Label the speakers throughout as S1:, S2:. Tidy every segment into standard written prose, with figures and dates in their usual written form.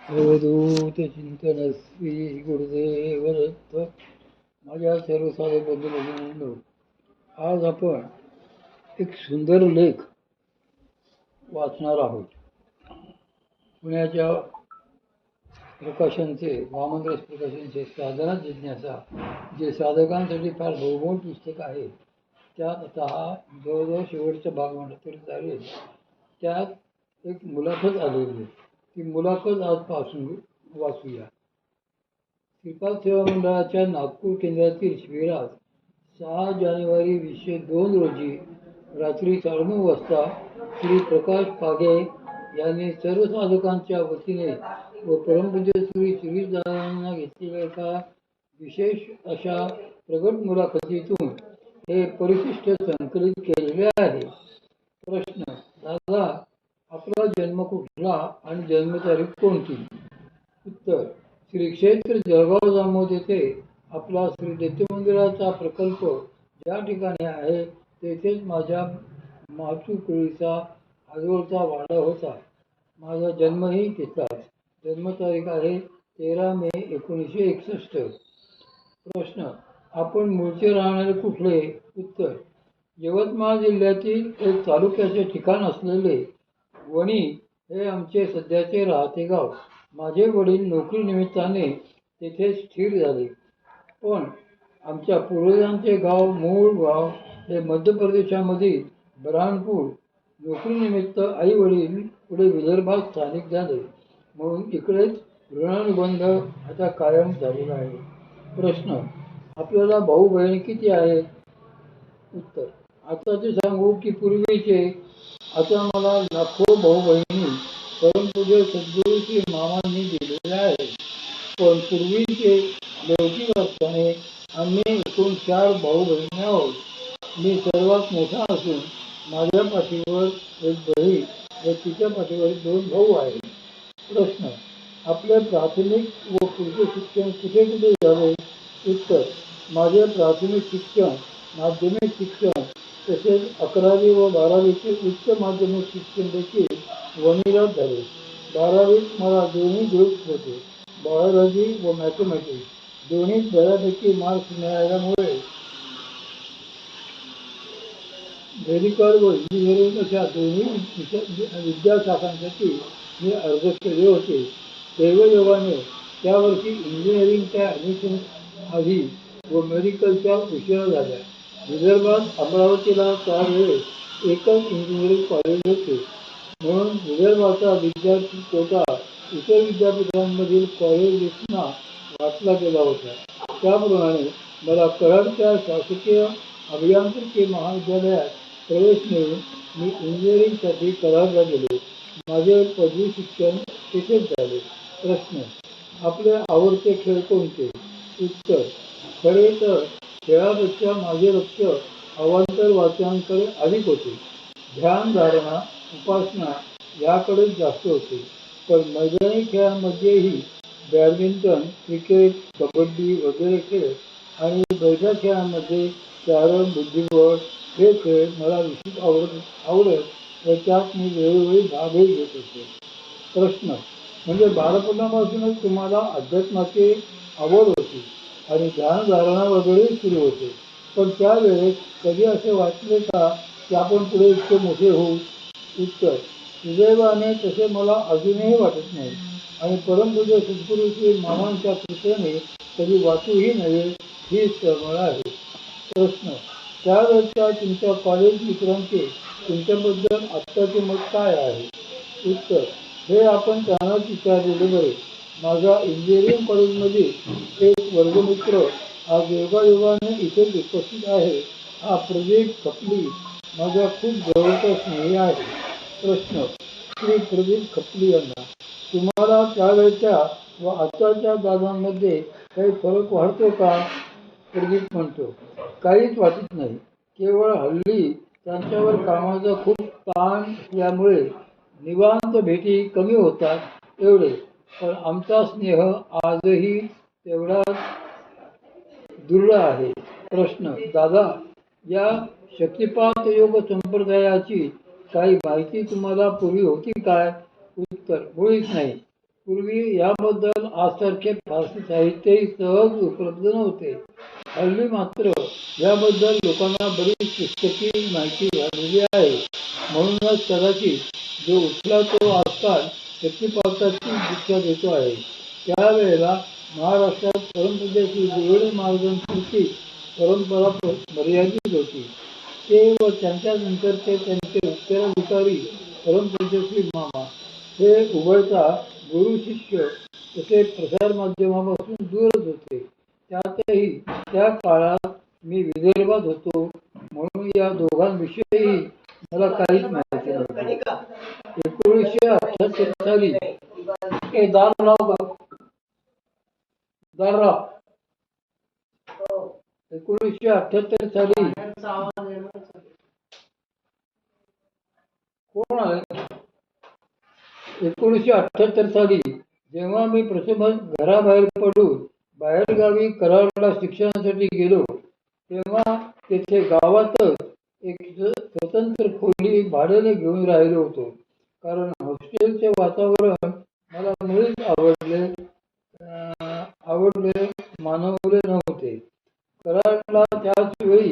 S1: अवधूत चिंतन श्री गुरुदेव दत्त. माझ्या सर्व साधक बंधू, आज आपण एक सुंदर लेख वाचणार आहोत. पुण्याच्या प्रकाशनचे वामनरस प्रकाशनचे साधना जिज्ञासा, जे साधकांसाठी फार बहुमोल पुस्तक आहे. त्यात आता हा जवळजवळ शेवटचा भाग म्हणलं तरी चालेल. त्यात एक मुलाखत आलेली आहे. ती मुलाखत आजपासून वाचूया. श्रीपाद सेवा मंडळाच्या नागपूर केंद्रातील शिबिरात 6 जानेवारी 2002 रोजी रात्री 9:30 वाजता श्री प्रकाश पागे यांनी सर्व साधकांच्या वतीने व परमपूज्य श्री शिरीषदादांना घेतलेल्या एका विशेष अशा प्रगट मुलाखतीतून हे परिशिष्ट संकलित केलेले आहे. प्रश्न: दादा, आपला जन्म कुठला आणि जन्मतारीख कोणती? उत्तर: श्री क्षेत्र जळगाव जामोद येथे आपला श्री दत्त मंदिराचा प्रकल्प ज्या ठिकाणी आहे तेथेच माझ्या मातृकुळीचा आजोळचा वाडा होता. माझा जन्मही तिथलाच. जन्मतारीख आहे 13 मे 1961. प्रश्न: आपण मूळचे राहणारे कुठले? उत्तर: यवतमाळ जिल्ह्यातील एक तालुक्याचे ठिकाण असलेले वणी हे आमचे सध्याचे राहते गाव. माझे वडील नोकरी निमित्ताने तेथे स्थिर झाले, पण आमच्या पूर्वजांचे मूळ गाव हे मध्य प्रदेशामधील बऱ्हाणपूर. नोकरीनिमित्त आई वडील पुढे विदर्भात स्थानिक झाले, म्हणून इकडेच ऋणानुबंध आता कायम झालेला आहे. प्रश्न: आपल्याला भाऊ बहिणी किती आहेत? उत्तर: आताचे सांगू की पूर्वीचे? आता मला लाखो भाऊ बहिणी परमपूज्य सद्गुरू श्री मामांनी दिलेल्या आहेत, पण पूर्वीचे लौकिक अर्थाने आम्ही एकूण 4 भाऊ बहिणी आहोत. मी सर्वात मोठा असून माझ्या पाठीवर एक बहीण व तिच्या पाठीवर 2 भाऊ आहेत. प्रश्न: आपले प्राथमिक व पुढचे शिक्षण कुठे कुठे झाले? उत्तर: माझे प्राथमिक शिक्षण, माध्यमिक शिक्षण तसेच 11वी व 12वीचे उच्च माध्यमिक शिक्षण देखील वणीलाच झाले. 12वीत मला दोन्ही ग्रुप्स होते, बायोलॉजी व मॅथमॅटिक्स. दोन्हीत बऱ्यापैकी मार्क्स मिळाल्यामुळे मेडिकल व इंजिनिअरिंग अशा दोन्ही विद्याशाखांसाठी मी अर्ज केले होते. दैवयोगाने त्या वर्षी इंजिनिअरिंगच्या ॲडमिशन आधी व मेडिकलच्या उशिरा झाल्या. विदर्भात अमरावतीला त्यावेळेस एकच इंजिनिअरिंग कॉलेज होते, म्हणून विदर्भाचा विद्यार्थी कोटा इतर विद्यापीठांमधील कॉलेजेसना वाटला गेला होता. त्याप्रमाणे मला कराडच्या शासकीय अभियांत्रिकी महाविद्यालयात प्रवेश मिळून मी इंजिनिअरिंगसाठी कराडला गेलो. माझे पदवी शिक्षण तिथेच झाले. प्रश्न: आपले आवडते खेळ कोणते? उत्तर: खरे तर खेळापेक्षा माझे लक्ष अवांतर वाचनांकडे अधिक होते. ध्यान धारणा उपासना याकडेच जास्त होते. पण मैदानी खेळांमध्येही बॅडमिंटन, क्रिकेट, कबड्डी वगैरे खेळ आणि बैठ्या खेळांमध्ये कॅरम, बुद्धिबळ हे खेळ मला विशेष आवडत व त्यात मी वेळोवेळी भागही घेत होते. प्रश्न: म्हणजे बालपणापासूनच तुम्हाला अध्यात्माची आवड होती आणि ध्यानधारणा वगैरे सुरू होते, पण त्यावेळेस कधी असे वाटले का की आपण पुढे इतके मोठे होऊ? उत्तर: सुदैवाने तसे मला अजूनही वाटत नाही आणि परमपूज्य सद्गुरू श्री मामांच्या कृपेने कधी वाटूही नये हीच तळमळ आहे. प्रश्न: त्यावेळेच्या तुमच्या कॉलेज मित्रांचे तुमच्याबद्दल आत्ताचे मत काय आहे? उत्तर: हे आपण त्यांनाच विचारलेले बरे. माझा इंजिनिअरिंग कॉलेजमधील एक वर्गमित्र आज योगायोगाने इथेच उपस्थित आहे. हा प्रदीप खपली माझा खूप जवळचा स्नेही आहे. प्रश्न: श्री प्रदीप खपली यांना तुम्हाला त्यावेळच्या व आताच्या दादांमध्ये काही फरक वाटतो का? प्रदीप म्हणतो: काहीच वाटत नाही. केवळ हल्ली त्यांच्यावर कामाचा खूप ताण असल्यामुळे निवांत भेटी कमी होतात एवढे, पण आमचा स्नेह आजही तेवढाच दृढ आहे. प्रश्न: दादा, या शक्तिपात योग संप्रदायाची काही माहिती तुम्हाला पूर्वी होती काय? उत्तर: मुळीच नाही. पूर्वी याबद्दल आजसारखे फारसे साहित्यही सहज उपलब्ध नव्हते. हल्ली मात्र याबद्दल लोकांना बरीच पुस्तकी माहिती झालेली आहे. म्हणूनच कदाचित जो उठला तो आजकाल शक्तिपाताची दीक्षा देतो आहे. त्यावेळेला महाराष्ट्रात परमपूज्याची देवळे महाराजांपुरती परंपरा मर्यादित होती. ते व त्यांच्या नंतरचे त्यांचे उत्तराधिकारी परमपूज्य मामा हे उघडता गुरु शिष्य तसे प्रसारमाध्यमापासून दूरच होते. त्यातही त्या काळात मी विदर्भात होतो म्हणून या दोघांविषयी मला काहीच माहिती नव्हती. 1978 साली दारराव 1978 साली कोण आले? 1978 साली जेव्हा मी प्रथम घराबाहेर पडून बाहेरगावी कराडला शिक्षणासाठी गेलो तेव्हा तेथे गावातच एक स्वतंत्र खोली भाड्याने घेऊन राहिलो होतो. कारण हॉस्टेलचे वातावरण मला मुळीच आवडले मानवले नव्हते. कराडला त्याच वेळी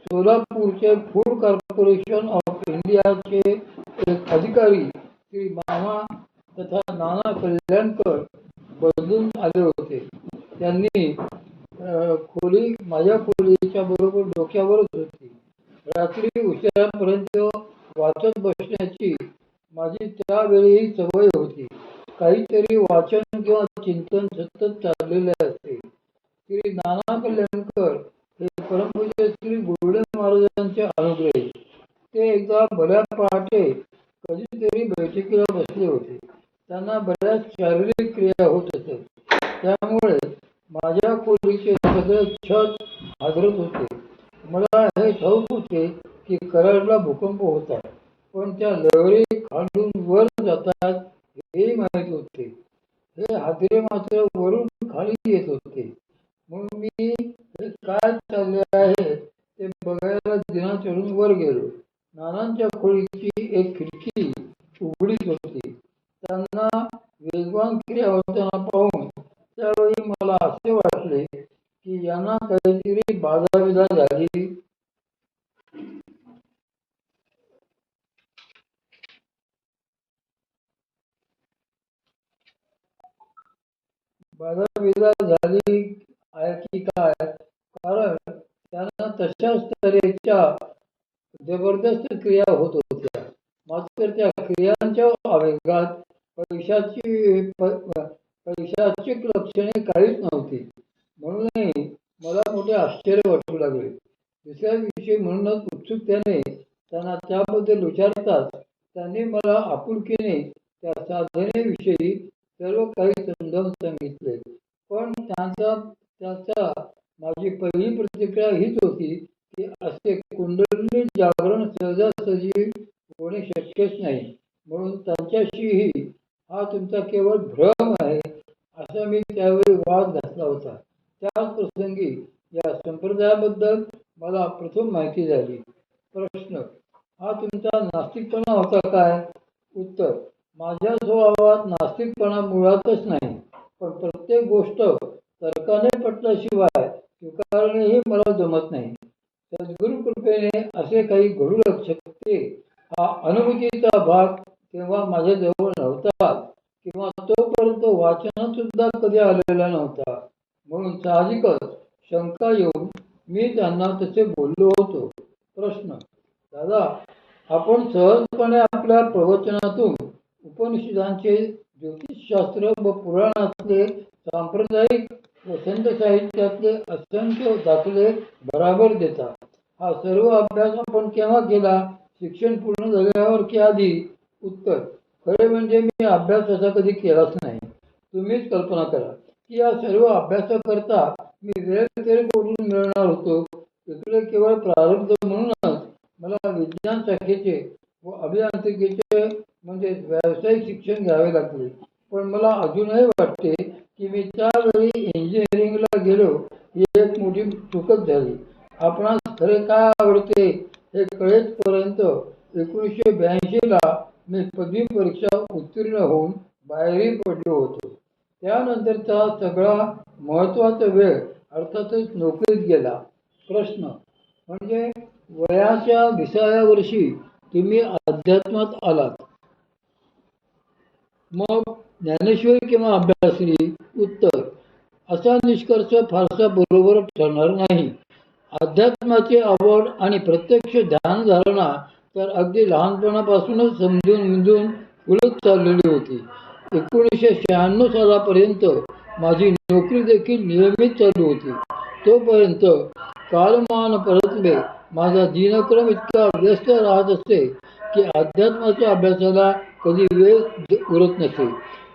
S1: सोलापूरचे फूड कॉर्पोरेशन ऑफ इंडियाचे एक अधिकारी श्री मामा तथा नाना कल्याणकर बदलून आले होते. त्यांनी खोली माझ्या खोलीच्या बरोबर डोक्यावरच होती. रात्री उशिरापर्यंत वाचत बसण्याची माझी त्यावेळी सवय होती. काहीतरी वाचन किंवा चिंतन सतत चाललेले असते. श्री नाना कल्याणकर हे परमपूज्य श्री गुरुडे महाराजांचे अनुग्रही. ते एकदा बऱ्या पहाटे कधीतरी बैठकीला बसले होते. त्यांना बऱ्याच शारीरिक क्रिया होत असत. त्यामुळे माझ्या खोलीचे सगळे छत हादरत होते. मला हे ठाऊक होते की कराडला भूकंप होता, पण त्या लहरी खालून वर जातात हेही माहीत होते. हे हादरे मात्र वरून खाली येत होते. म्हणून मी हे काय चालले आहे ते बघायला जिना चढून वर गेलो. नानांच्या खोलीची एक खिडकी उघडीच होती. त्यांना वेगवान क्रिया होताना पाहून त्यावेळी मला असे वाटले की यांना काहीतरी बाधाविधा झाली. बाधाविधा झाली आहे की काय, कारण त्यांना तशाच तऱ्हेच्या जबरदस्त क्रिया होत होत्या. मात्र त्या क्रियांच्या आवेगात पैशाची लक्षणे काहीच नव्हती. म्हणूनही मला मोठे आश्चर्य वाटू लागले. दुसऱ्या दिवशी म्हणूनच उत्सुकतेने त्यांना त्याबद्दल विचारताच त्यांनी मला आपुलकीने त्या साधनेविषयी सर्व काही समजावून सांगितले. पण त्याचा माझी पहिली प्रतिक्रिया हीच होती की असे कुंडलिनी जागरण सहजासहजी होणे शक्यच नाही. म्हणून त्यांच्याशीही हा तुमचा केवळ भ्रम आहे असा मी त्यावेळी वाद घातला होता. त्याच प्रसंगी या संप्रदायाबद्दल मला प्रथम माहिती झाली. प्रश्न: हा तुमचा नास्तिकपणा होता काय? उत्तर: माझ्या स्वभावात नास्तिकपणा मुळातच नाही, पण प्रत्येक गोष्ट तर्काने पटल्याशिवाय स्वीकारणेही मला जमत नाही. सद्गुरु कृपेने असे काही घडू शकते हा अनुभूतीचा भाग तेव्हा माझ्या जवळ नव्हता किंवा तोपर्यंत वाचनात सुद्धा कधी आलेला नव्हता. म्हणून साहजिकच शंका येऊन मी त्यांना तसे बोललो होतो. प्रश्न: दादा, आपण सहजपणे आपल्या प्रवचनातून उपनिषदांचे, ज्योतिषशास्त्र व पुराणातले, सांप्रदायिक व संत साहित्यातले असंख्य दाखले बराबर देता. हा सर्व अभ्यास आपण केव्हा केला? शिक्षण पूर्ण झाल्यावर की आधी? उत्तर: खरे म्हणजे मी अभ्यास असा कधी केलाच नाही. तुम्हीच कल्पना करा की या सर्व अभ्यासाकरता मी वेळ तरी कुठून मिळणार होतो. इकडे केवळ प्रारब्ध म्हणूनच मला विज्ञान शाखेचे व अभियांत्रिकीचे म्हणजे व्यावसायिक शिक्षण घ्यावे लागले. पण मला अजूनही वाटते की मी त्यावेळी इंजिनिअरिंगला गेलो ही एक मोठी चूकच झाली. आपणास खरे काय आवडते हे कळेपर्यंत 1982 ला मी पदवी परीक्षा उत्तीर्ण होऊन बाहेरही पडलो होतो. त्यानंतरचा सगळा महत्त्वाचा वेळ अर्थातच नोकरीत गेला. प्रश्न म्हणजे वयाच्या 20व्या वर्षी तुम्ही अध्यात्मात आलात. मग ज्ञानेश्वरी किंवा अभ्यासरी? उत्तर: असा निष्कर्ष फारसा बरोबर ठरणार नाही. अध्यात्माची आवड आणि प्रत्यक्ष ध्यानधारणा तर अगदी लहानपणापासूनच समजून उलट चाललेली होती. 1996 सालापर्यंत माझी नोकरी देखील नियमित चालू होती. तोपर्यंत कालमान परतले माझा दिनक्रम इतका व्यस्त राहत असे की अध्यात्माच्या अभ्यासाला कधी वेळ उरत नसे.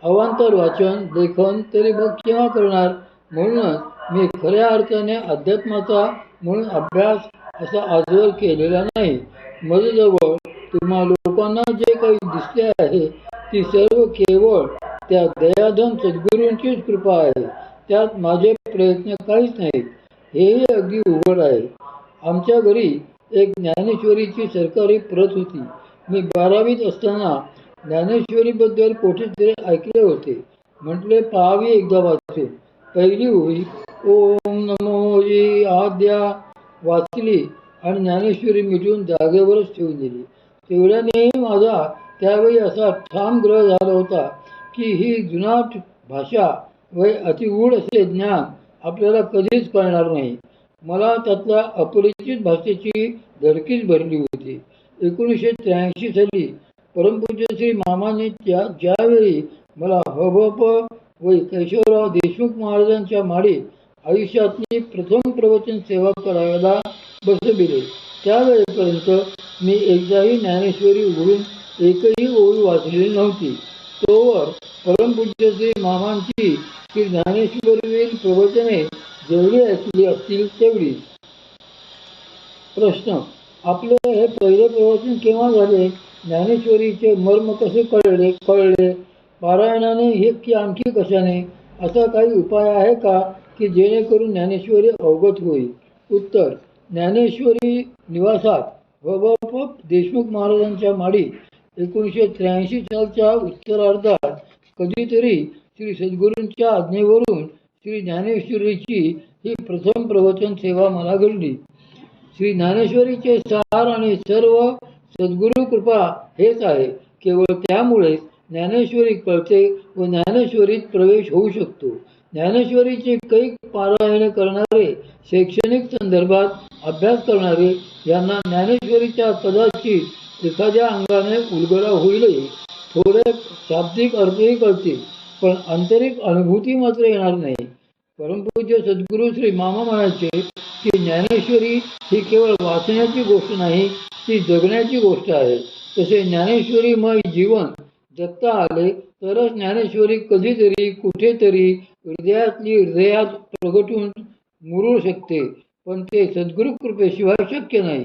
S1: अवांतर वाचन लेखन तरी मग केव्हा करणार. म्हणूनच मी खऱ्या अर्थाने अध्यात्माचा म्हणून अभ्यास असा आजवर केलेला नाही. माझ्याजवळ तुम्हा लोकांना जे काही दिसले आहे ती सर्व केवळ त्या दयाधन सद्गुरूंचीच कृपा आहे. त्यात माझे प्रयत्न काहीच नाहीत. हेही अगदी उघड आहे. आमच्या घरी एक ज्ञानेश्वरीची सरकारी प्रत होती. मी 12वीत असताना ज्ञानेश्वरीबद्दल कोठेतरी ऐकले होते. म्हटले पाहावी एकदा वाचून. पहिली ओळी ओम नमो जी आद्या वाचली आणि ज्ञानेश्वरी मिटून जागेवरच ठेवून दिली. तेवढ्यानेही माझा त्यावेळी असा ठाम ग्रह झाला होता की ही जुनाट भाषा व अतिगूढ असे ज्ञान आपल्याला कधीच कळणार नाही. मला त्यातल्या अपरिचित भाषेची धडकीच भरली होती. 1983 साली परमपूज्य श्री मामाने ज्यावेळी मला हबप व केशवराव देशमुख महाराजांच्या माडीत आयुष्यातली प्रथम प्रवचन सेवा करायला बसविले त्यावेळेपर्यंत मी एकदाही ज्ञानेश्वरी उघडून एकही ओळ वाचलेली नव्हती. तोवर परमपूज्य श्री मामांची श्री ज्ञानेश्वरीवरील प्रवचने जेवढी ऐकली असतील तेवढीच. प्रश्न: आपले हे पहिले प्रवचन केव्हा झाले? ज्ञानेश्वरीचे मर्म कसे कळले? पारायणाने हे की आणखी कशाने? असा काही उपाय आहे का की जेणेकरून ज्ञानेश्वरी अवगत होईल? उत्तर: ज्ञानेश्वरी निवासात हबप देशमुख महाराजांच्या माडीत 1983 सालच्या उत्तरार्धात कधीतरी श्री सद्गुरूंच्या आज्ञेवरून श्री ज्ञानेश्वरीची ही प्रथम प्रवचन सेवा मला घडली. श्री ज्ञानेश्वरीचे सार आणि सर्व सद्गुरू कृपा हेच आहे. केवळ त्यामुळेच ज्ञानेश्वरी कळते व ज्ञानेश्वरीत प्रवेश होऊ शकतो. ज्ञानेश्वरीचे कैक पारायणे करणारे, शैक्षणिक संदर्भात अभ्यास करणारे यांना ज्ञानेश्वरीच्या कदाचित एखाद्या अंगाने उलगडा होईलही, थोडे शाब्दिक अर्थही कळतील, पण आंतरिक अनुभूती मात्र येणार नाही. परमपूज्य सद्गुरू श्री मामा म्हणायचे की ज्ञानेश्वरी ही केवळ वाचण्याची गोष्ट नाही, ती जगण्याची गोष्ट आहे. तसे ज्ञानेश्वरीमय जीवन जगता आले तरच ज्ञानेश्वरी कधीतरी कुठेतरी हृदयात प्रगटून मुरू शकते, पण ते सद्गुरू कृपेशिवाय शक्य नाही.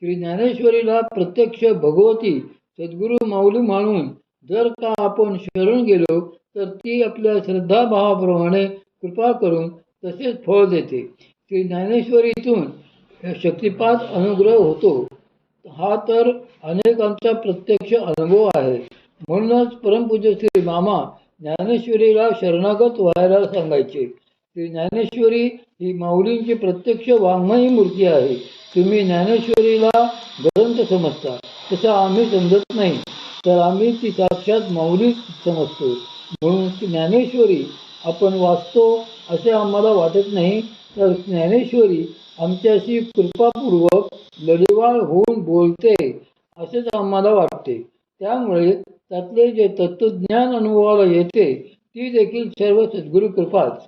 S1: श्री ज्ञानेश्वरीला प्रत्यक्ष भगवती सद्गुरू माऊली मानून जर का आपण शरण गेलो तर ती आपल्या श्रद्धाभावाप्रमाणे कृपा करून तसेच फळ देते. श्री ज्ञानेश्वरीतून शक्तिपात अनुग्रह होतो हा तर अनेकांचा प्रत्यक्ष अनुभव आहे. म्हणूनच परमपूज्य श्री मामा ज्ञानेश्वरीला शरणागत व्हायला सांगायचे. श्री ज्ञानेश्वरी ही माऊलींची प्रत्यक्ष वाङ्मयी मूर्ती आहे. तुम्ही ज्ञानेश्वरीला ग्रंथ समजता, तसं आम्ही समजत नाही, तर आम्ही ती साक्षात माऊलीच समजतो. म्हणून ज्ञानेश्वरी आपण वाचतो असे आम्हाला वाटत नाही, तर ज्ञानेश्वरी आमच्याशी कृपापूर्वक लढीवाळ होऊन बोलते असेच आम्हाला वाटते. त्यामुळे त्यातले जे तत्त्वज्ञान अनुभवाला येते ती देखील सर्व सद्गुरू कृपाच.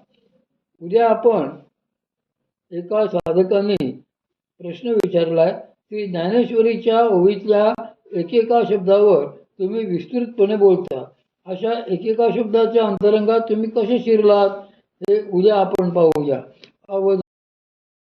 S1: उद्या आपण एका साधकाने प्रश्न विचारलाय, श्री ज्ञानेश्वरीच्या ओवीतल्या एकेका शब्दावर तुम्ही विस्तृतपणे बोलता. अशा एकेका शब्दाच्या अंतरंगात तुम्ही कसे शिरलात हे उद्या आपण पाहूया.